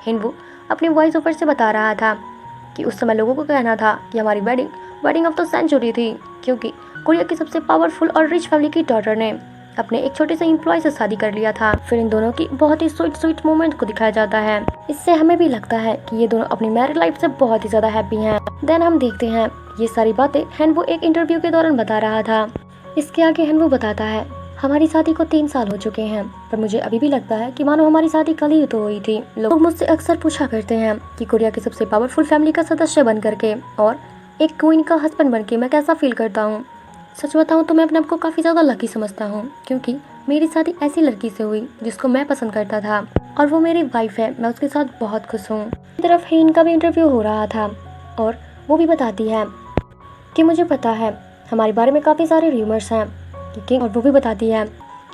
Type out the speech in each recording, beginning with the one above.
हिनवू अपनी voice over से बता रहा था कि उस समय लोगों को कहना था कि हमारी वेडिंग ऑफ द सेंचुरी थी, क्योंकि कोरिया की सबसे पावरफुल और रिच फैमिली की डॉटर ने अपने एक छोटे से एम्प्लॉय से शादी कर लिया था। फिर इन दोनों की बहुत ही स्वीट मोमेंट को दिखाया जाता है। इससे हमें भी लगता है कि ये दोनों अपनी मैरिड लाइफ से बहुत ही ज्यादा हैप्पी हैं। देन हम देखते हैं ये सारी बातें हिनवू एक इंटरव्यू के दौरान बता रहा था। इसके आगे हिनवू बताता है, हमारी शादी को 3 साल हो चुके हैं, पर मुझे अभी भी लगता है कि मानो हमारी शादी कल ही तो हुई थी। लोग मुझसे अक्सर पूछा करते हैं कि कोरिया की सबसे पावरफुल फैमिली का सदस्य बन करके और एक क्वीन का हस्बैंड बन के मैं कैसा फील करता हूँ। सच बताऊँ तो मैं अपने आप को काफ़ी ज़्यादा लकी समझता हूँ, क्योंकि मेरी शादी ऐसी लड़की से हुई जिसको मैं पसंद करता था और वो मेरी वाइफ है। मैं उसके साथ बहुत खुश हूँ। एक तरफ हेन का भी इंटरव्यू हो रहा था और वो भी बताती है कि मुझे पता है हमारे बारे में काफ़ी सारे र्यूमर्स हैं, और वो भी बताती है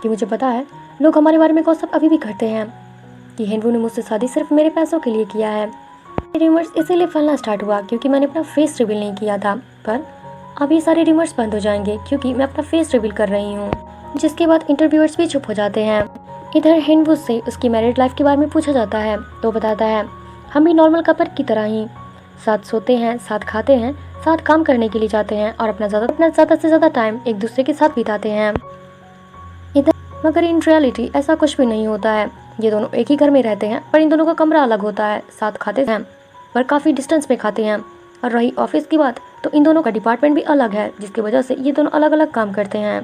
कि मुझे पता है लोग हमारे बारे में गॉसिप अभी भी करते हैं कि हिनवू ने मुझसे शादी सिर्फ मेरे पैसों के लिए किया है। र्यूमर्स इसीलिए फैलना स्टार्ट हुआ क्योंकि मैंने अपना फेस रिवील नहीं किया था, पर अब ये सारे र्यूमर्स बंद हो जाएंगे क्योंकि मैं अपना फेस रिवील कर रही हूँ। जिसके बाद इंटरव्यूअर्स भी चुप हो जाते हैं। इधर हिनवू से उसकी मैरिड लाइफ के बारे में पूछा जाता है तो बताता है, हम भी नॉर्मल कपल की तरह ही साथ सोते हैं, साथ खाते हैं, साथ काम करने के लिए जाते हैं और अपना ज़्यादा से ज़्यादा टाइम एक दूसरे के साथ बिताते हैं। इधर मगर इन रियलिटी ऐसा कुछ भी नहीं होता है। ये दोनों एक ही घर में रहते हैं पर इन दोनों का कमरा अलग होता है। साथ खाते हैं पर काफ़ी डिस्टेंस पे खाते हैं। और रही ऑफिस की बात तो इन दोनों का डिपार्टमेंट भी अलग है, जिसकी वजह से ये दोनों अलग अलग काम करते हैं।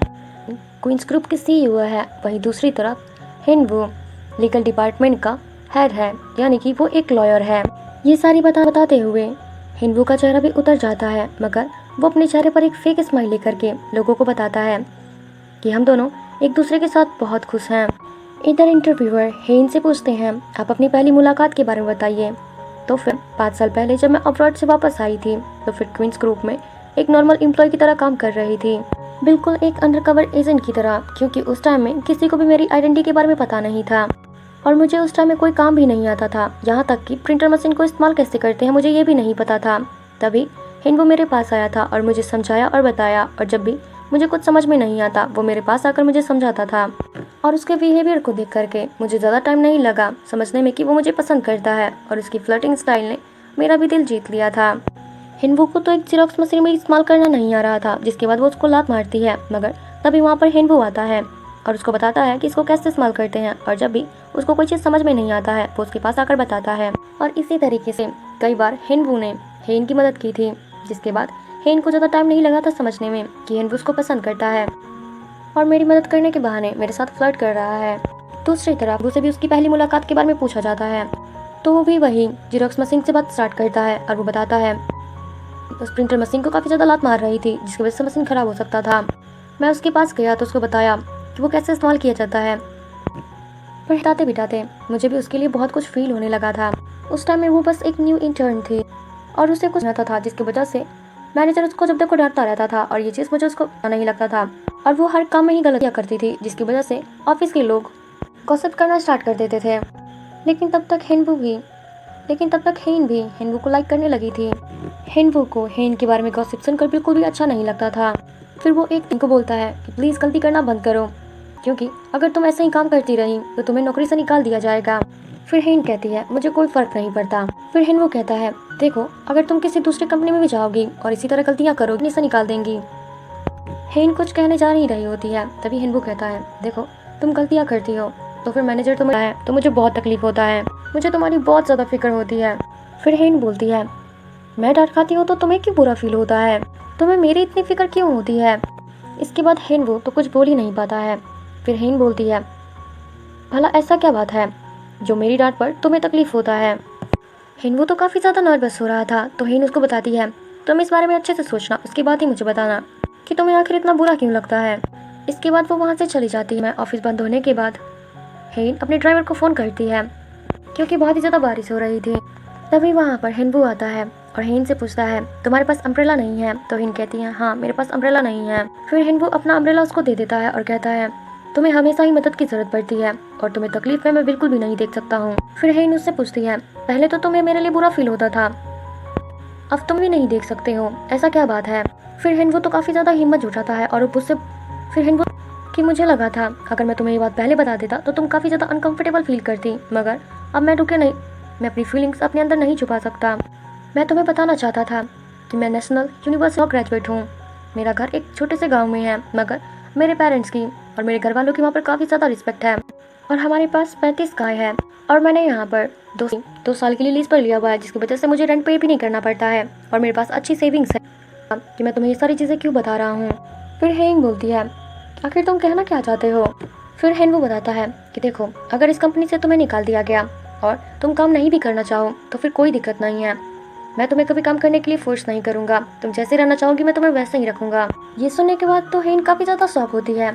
क्वींस ग्रुप की सीईओ है, वहीं दूसरी तरफ हिनवू लीगल डिपार्टमेंट का हेड है, यानी कि वो एक लॉयर है। ये सारी बताते हुए हिनवू का चेहरा भी उतर जाता है, मगर वो अपने चेहरे पर एक फेक स्माइल लेकर के लोगों को बताता है कि हम दोनों एक दूसरे के साथ बहुत खुश हैं। इधर इंटरव्यूअर हेन से पूछते हैं, आप अपनी पहली मुलाकात के बारे में बताइए। तो फिर 5 साल पहले जब मैं अब्रॉड से वापस आई थी तो फिर क्वींस ग्रुप में एक नॉर्मल एम्प्लॉय की तरह काम कर रही थी, बिल्कुल एक अंडरकवर एजेंट की तरह, क्योंकि उस टाइम में किसी को भी मेरी आइडेंटिटी के बारे में पता नहीं था और मुझे उस टाइम में कोई काम भी नहीं आता था। यहाँ तक कि प्रिंटर मशीन को इस्तेमाल कैसे करते हैं मुझे ये भी नहीं पता था। तभी हिनवू मेरे पास आया था और मुझे समझाया और बताया, और जब भी मुझे कुछ समझ में नहीं आता वो मेरे पास आकर मुझे समझाता था। और उसके बिहेवियर को देख करके मुझे ज़्यादा टाइम नहीं लगा समझने में कि वो मुझे पसंद करता है, और उसकी फ्लर्टिंग स्टाइल ने मेरा भी दिल जीत लिया था। हिनवू को तो एक जेरोक्स मशीन में इस्तेमाल करना नहीं आ रहा था, जिसके बाद वो उसको लात मारती है, मगर तभी वहाँ पर हिनवू आता है और उसको बताता है कि इसको कैसे इस्तेमाल करते हैं। और जब भी उसको कोई चीज़ समझ में नहीं आता है वो उसके पास आकर बताता है। और इसी तरीके से कई बार हिनवू ने हेन की मदद की थी, जिसके बाद हेन को ज़्यादा टाइम नहीं लगा था समझने में कि हिनवू उसको पसंद करता है और मेरी मदद करने के बहाने मेरे साथ फ्लर्ट कर रहा है। दूसरी तरफ उसे भी उसकी पहली मुलाकात के बारे में पूछा जाता है तो वो भी वही जेरोक्स मशीन से बात स्टार्ट करता है और वो बताता है उस प्रिंटर मशीन को काफ़ी ज़्यादा लात मार रही थी, जिसकी वजह से मशीन ख़राब हो सकता था। मैं उसके पास गया तो उसको बताया कि वो कैसे इस्तेमाल किया जाता है, पर बिताते बिताते मुझे भी उसके लिए बहुत कुछ फील होने लगा था। उस टाइम में वो बस एक न्यू इंटर्न थी और उसे कुछ आता था, जिसकी वजह से मैनेजर उसको जब तक को डांटता रहता था और ये चीज़ मुझे उसको नहीं लगता था, और वो हर काम में ही गलतियाँ करती थी, जिसकी वजह से ऑफिस के लोग गॉसिप करना स्टार्ट कर देते थे। लेकिन तब तक हेन भी हिनवू को लाइक करने लगी थी। हिनवू को हेन के बारे में गॉसिप सुनकर बिल्कुल भी अच्छा नहीं लगता था। फिर वो एक दिन को बोलता है कि प्लीज़ गलती करना बंद करो, क्योंकि अगर तुम ऐसे ही काम करती रही तो तुम्हें नौकरी से निकाल दिया जाएगा। फिर हेन कहती है मुझे कोई फ़र्क नहीं पड़ता। फिर हिनवू कहता है देखो, अगर तुम किसी दूसरी कंपनी में भी जाओगी और इसी तरह गलतियाँ करोगी से निकाल देंगी। हेन कुछ कहने जा नहीं रही होती है, तभी हिनवू कहता है देखो, तुम गलतियाँ करती हो तो फिर मैनेजर तुम्हें है तो मुझे बहुत तकलीफ होता है, मुझे तुम्हारी बहुत ज़्यादा फिक्र होती है। फिर हेन बोलती है मैं डांट खाती हूँ तो तुम्हें क्यों बुरा फील होता है, तुम्हें मेरी इतनी फिक्र क्यों होती है। इसके बाद हिनवू तो कुछ बोल ही नहीं पाता है। फिर हेन बोलती है भला ऐसा क्या बात है जो मेरी डांट पर तुम्हें तकलीफ होता है। हिनवू तो काफ़ी ज़्यादा नर्वस हो रहा था तो हेन उसको बताती है तुम इस बारे में अच्छे से सोचना, उसके बाद ही मुझे बताना कि तुम्हें आखिर इतना बुरा क्यों लगता है। इसके बाद वो वहाँ से चली जाती है। ऑफिस बंद होने के बाद हेन अपने ड्राइवर को फ़ोन करती है क्योंकि बहुत ही ज़्यादा बारिश हो रही थी। तभी वहाँ पर हिनवू आता है और हेन से पूछता है तुम्हारे पास अम्ब्रेला नहीं है। तो हेन कहती है हाँ मेरे पास अम्ब्रेला नहीं है। फिर हिनवू अपना अम्ब्रेला उसको दे देता है और कहता है तुम्हें हमेशा ही मदद की ज़रूरत पड़ती है और तुम्हें तकलीफ में मैं बिल्कुल भी नहीं देख सकता हूँ। फिर हेन उससे पूछती है पहले तो तुम्हें मेरे लिए बुरा फील होता था, अब तुम भी नहीं देख सकते हो, ऐसा क्या बात है। फिर हिनवू तो काफ़ी ज़्यादा हिम्मत जुटाता है और उससे फिर हिनवू कि मुझे लगा था अगर मैं तुम्हें ये बात पहले बता देता तो तुम काफ़ी ज़्यादा अनकंफर्टेबल फील करती, मगर अब मैं मैं अपनी फीलिंग्स अपने अंदर नहीं छुपा सकता। मैं तुम्हें बताना चाहता था कि मैं नेशनल यूनिवर्सिटी लॉ ग्रेजुएट हूँ। मेरा घर एक छोटे से गांव में है, मगर मेरे पेरेंट्स की और मेरे घर वालों की वहाँ पर काफ़ी ज़्यादा रिस्पेक्ट है। और हमारे पास 35 गाय है और मैंने यहाँ पर 2 साल के लिए लीज पर लिया हुआ है, जिसकी वजह से मुझे रेंट पे भी नहीं करना पड़ता है और मेरे पास अच्छी सेविंग्स है। कि मैं तुम्हें ये सारी चीज़ें क्यों बता रहा हूँ। फिर हेन बोलती है, आखिर तुम कहना क्या चाहते हो। फिर हेन वो बताता है कि देखो, अगर इस कंपनी से तुम्हें निकाल दिया गया और तुम काम नहीं भी करना चाहो तो फिर कोई दिक्कत नहीं है। मैं तुम्हें कभी काम करने के लिए फोर्स नहीं करूंगा। तुम जैसे रहना चाहोगी मैं तुम्हें वैसे ही रखूंगा। ये सुनने के बाद तो हेन काफ़ी ज़्यादा शॉक होती है।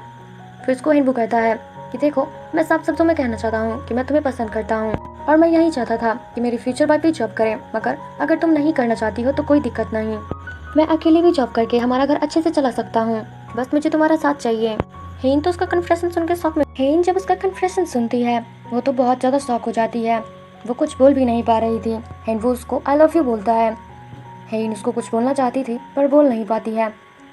फिर उसको हेन वो कहता है कि देखो, मैं साफ शब्दों में कहना चाहता हूँ कि मैं तुम्हें पसंद करता हूँ और मैं यही चाहता था कि मेरी फ्यूचर वाइफ भी जॉब करे, मगर अगर तुम नहीं करना चाहती हो तो कोई दिक्कत नहीं। मैं अकेले भी जॉब करके हमारा घर अच्छे से चला सकता हूँ, बस मुझे तुम्हारा साथ चाहिए। हेन तो उसका कन्फेशन सुन के शॉक में। हेन जब उसका कन्फेशन सुनती है वो तो बहुत ज़्यादा शॉक हो जाती है। वो कुछ बोल भी नहीं पा रही थी। हेन वो उसको आई लव यू बोलता है। हेन उसको कुछ बोलना चाहती थी पर बोल नहीं पाती है।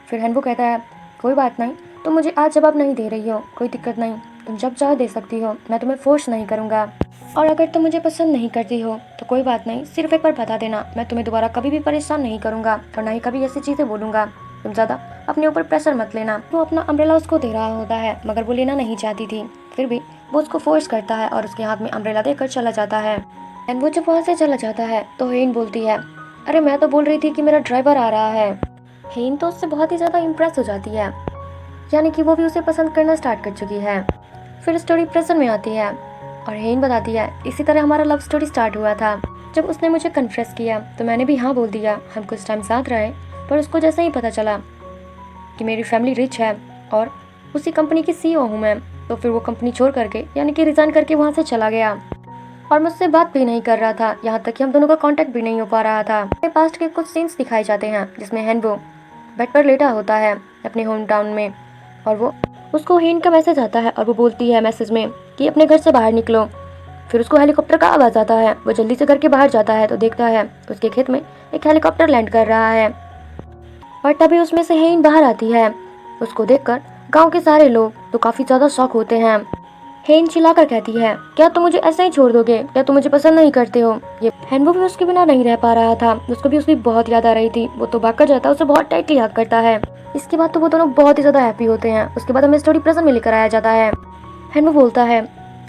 फिर हेन वो कहता है, कोई बात नहीं, तुम मुझे आज जवाब नहीं दे रही हो, कोई दिक्कत नहीं, तुम जब चाहो दे सकती हो, मैं तुम्हें फोर्स नहीं करूँगा। और अगर तुम मुझे पसंद नहीं करती हो तो कोई बात नहीं, सिर्फ एक बार बता देना, मैं तुम्हें दोबारा कभी भी परेशान नहीं करूँगा और ना ही कभी ऐसी चीज़ें बोलूँगा। तुम ज़्यादा अपने ऊपर प्रेशर मत लेना। वो अपना अम्ब्रेला उसको दे रहा होता है, मगर वो लेना नहीं चाहती थी। फिर भी वो उसको फोर्स करता है और उसके हाथ में अम्ब्रेला देकर चला जाता है। एंड वो जब वहाँ से चला जाता है तो हेन बोलती है, अरे मैं तो बोल रही थी कि मेरा ड्राइवर आ रहा है। हेन तो उससे बहुत ही ज़्यादा इम्प्रेस हो जाती है, यानी कि वो भी उसे पसंद करना स्टार्ट कर चुकी है। फिर स्टोरी प्रेजेंट में आती है और हेन बताती है, इसी तरह हमारा लव स्टोरी स्टार्ट हुआ था। जब उसने मुझे कन्फेस किया तो मैंने भी हाँ बोल दिया। हम कुछ टाइम साथ रहे, पर उसको जैसे ही पता चला कि मेरी फैमिली रिच है और उसी कंपनी की CEO हूँ मैं, तो फिर वो कंपनी छोड़ करके यानी कि रिजाइन करके वहाँ से चला गया और मुझसे बात भी नहीं कर रहा था। यहाँ तक कि हम दोनों का कांटेक्ट भी नहीं हो पा रहा था। मेरे पास्ट के कुछ सीन्स दिखाए जाते हैं जिसमें हेनवो बेड पर लेटा होता है अपने होम टाउन में और वो उसको हेन का मैसेज आता है और वो बोलती है मैसेज में कि अपने घर से बाहर निकलो। फिर उसको हेलीकॉप्टर का आवाज़ आता है। वो जल्दी से घर के बाहर जाता है तो देखता है उसके खेत में एक हेलीकॉप्टर लैंड कर रहा है और तभी उसमें से हेन बाहर आती है। उसको देखकर गांव के सारे लोग तो काफ़ी ज़्यादा शॉक होते हैं। हेन चिल्लाकर कहती है, क्या तुम मुझे ऐसे ही छोड़ दोगे? क्या तुम मुझे पसंद नहीं करते हो? ये हेनवो भी उसके बिना नहीं रह पा रहा था। उसको भी उसकी बहुत याद आ रही थी। वो तो भाग कर जाता है, उसे बहुत टाइटली हग करता है। इसके बाद तो वो दोनों बहुत ही ज़्यादा हैप्पी होते हैं। उसके बाद हमें स्टोरी प्रेजेंट में लेकर आया जाता है। हेनवो बोलता है,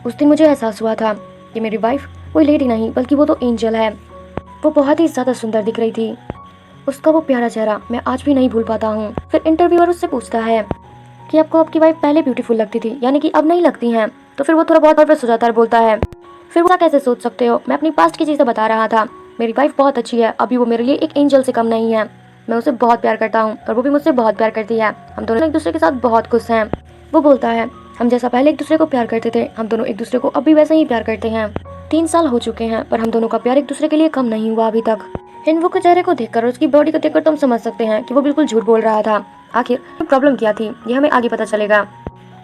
उस दिन मुझे एहसास हुआ था कि मेरी वाइफ कोई लेडी नहीं बल्कि वो तो एंजल है। वो बहुत ही ज़्यादा सुंदर दिख रही थी। उसका वो प्यारा चेहरा मैं आज भी नहीं भूल पाता हूँ। फिर इंटरव्यूअर उससे पूछता है कि आपको आपकी वाइफ पहले ब्यूटीफुल लगती थी, यानी कि अब नहीं लगती हैं। तो फिर वो थोड़ा बहुत नर्वस हो जाता है और बोलता है, फिर वो कैसे सोच सकते हो? मैं अपनी पास्ट की चीज़ें बता रहा था। मेरी वाइफ बहुत अच्छी है, अभी वो मेरे लिए एक एंजल से कम नहीं है। मैं उसे बहुत प्यार करता हूँ और वो भी मुझसे बहुत प्यार करती है। हम दोनों एक दूसरे के साथ बहुत खुश हैं। वो बोलता है, हम जैसा पहले एक दूसरे को प्यार करते थे, हम दोनों एक दूसरे को अब भी वैसे ही प्यार करते हैं। 3 साल हो चुके हैं पर हम दोनों का प्यार एक दूसरे के लिए कम नहीं हुआ अभी तक। हेनवो के चेहरे को देखकर और उसकी बॉडी को देखकर तुम समझ सकते हैं कि वो बिल्कुल झूठ बोल रहा था। आखिर प्रॉब्लम क्या थी ये हमें आगे पता चलेगा।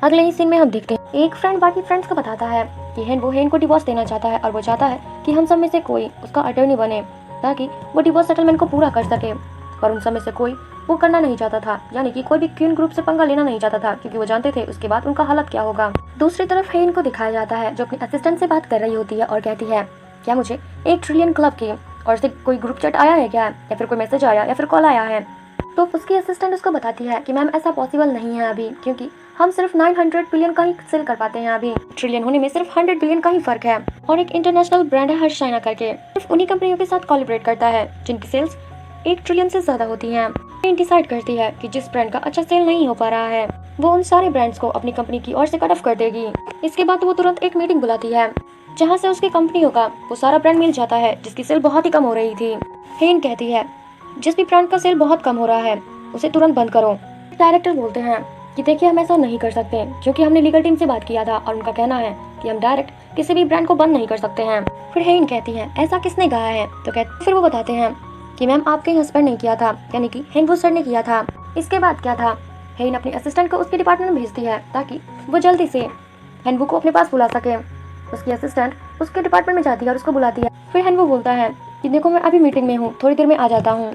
अगले ही सीन में हम देखते हैं एक फ्रेंड बाकी फ्रेंड्स को बताता है कि हेन को डिवोर्स देना चाहता है और वो चाहता है कि हम सब में से कोई उसका अटर्नी बने ताकि वो डिवोर्स सेटलमेंट को पूरा कर सके। पर उन सब में से कोई वो करना नहीं चाहता था, यानी कि कोई भी क्वीन ग्रुप से पंगा लेना नहीं चाहता था, क्योंकि वो जानते थे उसके बाद उनका हालत क्या होगा। दूसरी तरफ हेन को दिखाया जाता है जो अपनी असिस्टेंट से बात कर रही होती है और कहती है, क्या मुझे 1 ट्रिलियन क्लब की और से कोई ग्रुप चैट आया है क्या, या फिर कोई मैसेज आया या फिर कॉल आया है? तो उसकी असिस्टेंट उसको बताती है कि मैम ऐसा पॉसिबल नहीं है अभी, क्योंकि हम सिर्फ 900 बिलियन का ही सेल कर पाते हैं। अभी ट्रिलियन होने में सिर्फ 100 बिलियन का ही फर्क है। और एक इंटरनेशनल ब्रांड है हर्ष चाइना करके, सिर्फ उन्हीं कंपनियों के साथ कोलैबोरेट करता है जिनकी सेल्स 1 ट्रिलियन से ज्यादा होती हैं। डिसाइड करती है कि जिस ब्रांड का अच्छा सेल नहीं हो पा रहा है वो उन सारे ब्रांड्स को अपनी कंपनी की ओर से कट ऑफ कर देगी। इसके बाद वो तुरंत एक मीटिंग बुलाती है जहाँ से उसकी कंपनियों का वो सारा ब्रांड मिल जाता है जिसकी सेल बहुत ही कम हो रही थी। हेन कहती है, जिस भी ब्रांड का सेल बहुत कम हो रहा है उसे तुरंत बंद करो। डायरेक्टर बोलते हैं कि देखिए, हम ऐसा नहीं कर सकते क्योंकि हमने लीगल टीम से बात किया था और उनका कहना है कि हम डायरेक्ट किसी भी ब्रांड को बंद नहीं कर सकते हैं। फिर हेन कहती है, ऐसा किसने कहा है? तो कहते फिर वो बताते हैं कि मैम आपके हस्बैंड ने किया था, यानी कि हेनवो सर ने किया था। इसके बाद क्या था, हेन अपने असिस्टेंट को उसके डिपार्टमेंट में भेजती है ताकि वो जल्दी से हेनवो को अपने पास बुला सके। उसकी असिस्टेंट उसके डिपार्टमेंट में जाती है और उसको बुलाती है। फिर हेनवो बोलता है कि देखो, मैं अभी मीटिंग में हूँ, थोड़ी देर में आ जाता हूँ।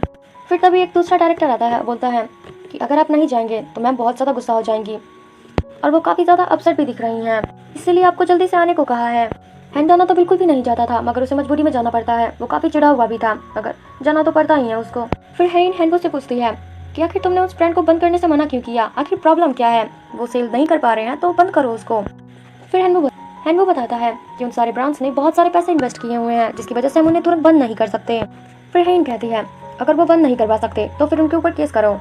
फिर तभी एक दूसरा डायरेक्टर आता है, बोलता है कि अगर आप नहीं जाएंगे तो मैम बहुत ज़्यादा गुस्सा हो जाएंगी और वो काफ़ी ज़्यादा अपसेट भी दिख रही हैं, इसीलिए आपको जल्दी से आने को कहा है। हैन जाना तो बिल्कुल भी नहीं चाहता था, मगर उसे मजबूरी में जाना पड़ता है। वो काफ़ी चिढ़ा हुआ भी था, मगर जाना तो पड़ता ही है उसको। फिर हेन हैनवो से पूछती है कि आखिर तुमने उस ब्रांड को बंद करने से मना क्यों किया, आखिर प्रॉब्लम क्या है? वो सेल नहीं कर पा रहे हैं तो बंद करो उसको। फिर हैनवो बताता है कि उन सारे ब्रांड्स ने बहुत सारे पैसे इन्वेस्ट किए हुए हैं, जिसकी वजह से हम उन्हें तुरंत बंद नहीं कर सकते। फिर हेन कहती है अगर वो बंद नहीं करवा सकते तो फिर उनके ऊपर केस करो।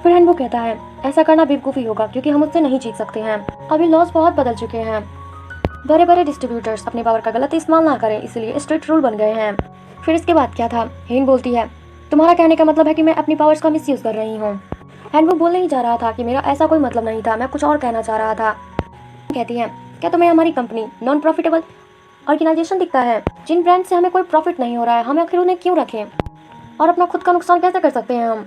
फिर हैनवो कहता है ऐसा करना बेवकूफ़ी होगा, क्योंकि हम उससे नहीं जीत सकते हैं। अभी लॉज बहुत बदल चुके हैं, बड़े बड़े डिस्ट्रीब्यूटर्स अपने पावर का गलत इस्तेमाल ना करें, इसलिए स्ट्रिक्ट रूल बन गए हैं। फिर इसके बाद क्या था, हेन बोलती है तुम्हारा कहने का मतलब है कि मैं अपनी पावर्स का मिसयूज़ कर रही हूँ। हैनवो बोलने ही जा रहा था कि मेरा ऐसा कोई मतलब नहीं था, मैं कुछ और कहना चाह रहा था। कहती है क्या तुम्हें हमारी कंपनी नॉन प्रॉफिटेबल ऑर्गेनाइजेशन दिखता है? जिन ब्रांड से हमें कोई प्रॉफिट नहीं हो रहा है, हम आखिर उन्हें क्यों रखें और अपना खुद का नुकसान कैसे कर सकते हैं हम?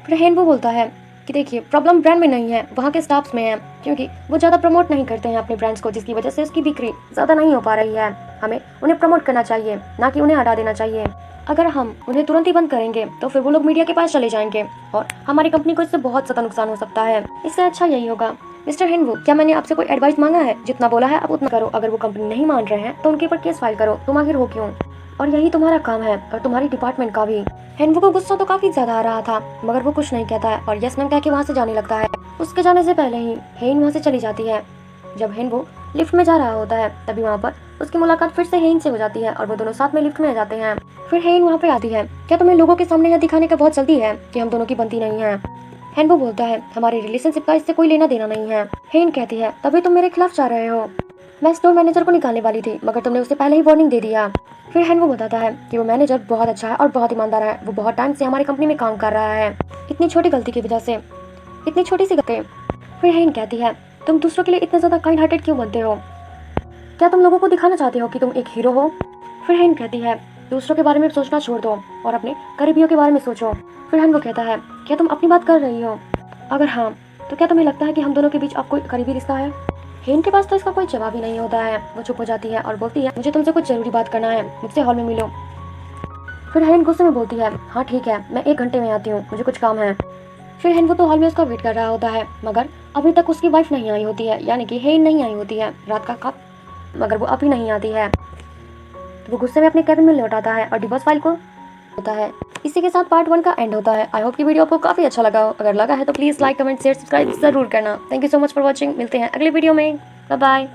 फिर हैनवो बोलता है कि देखिए प्रॉब्लम ब्रांड में नहीं है, वहाँ के स्टाफ्स में है, क्योंकि वो ज़्यादा प्रमोट नहीं करते हैं अपने ब्रांड्स को, जिसकी वजह से उसकी बिक्री ज़्यादा नहीं हो पा रही है। हमें उन्हें प्रमोट करना चाहिए, ना कि उन्हें हटा देना चाहिए। अगर हम उन्हें तुरंत ही बंद करेंगे तो फिर वो लोग मीडिया के पास चले जाएंगे और हमारी कंपनी को इससे बहुत ज़्यादा नुकसान हो सकता है। इससे अच्छा यही होगा मिस्टर हैनवो, क्या मैंने आपसे कोई एडवाइस मांगा है? जितना बोला है आप उतना करो। अगर वो कंपनी नहीं मान रहे हैं तो उनके ऊपर केस फाइल करो, तुम आखिर हो क्यों? और यही तुम्हारा काम है और तुम्हारी डिपार्टमेंट का भी। हैनवो को गुस्सा तो काफी ज्यादा आ रहा था, मगर वो कुछ नहीं कहता है और यस मैम कह के वहाँ से जाने लगता है। उसके जाने से पहले ही हेन वहाँ से चली जाती है। जब हैनवो लिफ्ट में जा रहा होता है तभी वहाँ पर उसकी मुलाकात फिर से हेन से हो जाती है और वो दोनों साथ में लिफ्ट में आ जाते हैं। फिर हेन वहाँ पे आती है, क्या तुम्हें लोगों के सामने यह दिखाने का बहुत जल्दी है कि हम दोनों की बनती नहीं है? हैनवो बोलता है हमारी रिलेशनशिप का इससे कोई लेना देना नहीं है। हेन कहती है तभी तुम मेरे खिलाफ जा रहे हो। मैं स्टोर मैनेजर को निकालने वाली थी, मगर तुमने उसे पहले ही वार्निंग दे दिया। फिर हैनवो बताता है कि वो मैनेजर बहुत अच्छा है और बहुत ईमानदार है, वो बहुत टाइम से हमारी कंपनी में काम कर रहा है। इतनी छोटी गलती की वजह से, इतनी छोटी सी गलती। फिर हेन कहती है तुम दूसरों के लिए इतना ज़्यादा काइंड हार्टेड क्यों बनते हो? क्या तुम लोगों को दिखाना चाहते हो कि तुम एक हीरो हो? फिर हेन कहती है दूसरों के बारे में सोचना छोड़ दो और अपने करीबियों के बारे में सोचो। फिर हैनवो कहता है क्या तुम अपनी बात कर रही हो? अगर हाँ तो क्या तुम्हें लगता है कि हम दोनों के बीच अब कोई करीबी रिश्ता है? हेन के पास तो इसका कोई जवाब ही नहीं होता है। वो चुप हो जाती है और बोलती है मुझे तुमसे कुछ जरूरी बात करना है, मुझसे हॉल में मिलो। फिर हेन गुस्से में बोलती है हाँ ठीक है, मैं 1 घंटे में आती हूँ, मुझे कुछ काम है। फिर हेन वो तो हॉल में उसका वेट कर रहा होता है, मगर अभी तक उसकी वाइफ नहीं आई होती है, यानी कि हेन नहीं आई होती है रात का कप, मगर वो अभी नहीं आती है। तो वो गुस्से में अपने कैबिन में लौट आता है और डिवोर्स फाइल को होता है। इसी के साथ पार्ट 1 का एंड होता है। आई होप कि वीडियो आपको काफ़ी अच्छा लगा हो। अगर लगा है तो please like comment share subscribe जरूर करना। Thank you so much for watching. मिलते हैं अगले वीडियो में। Bye bye.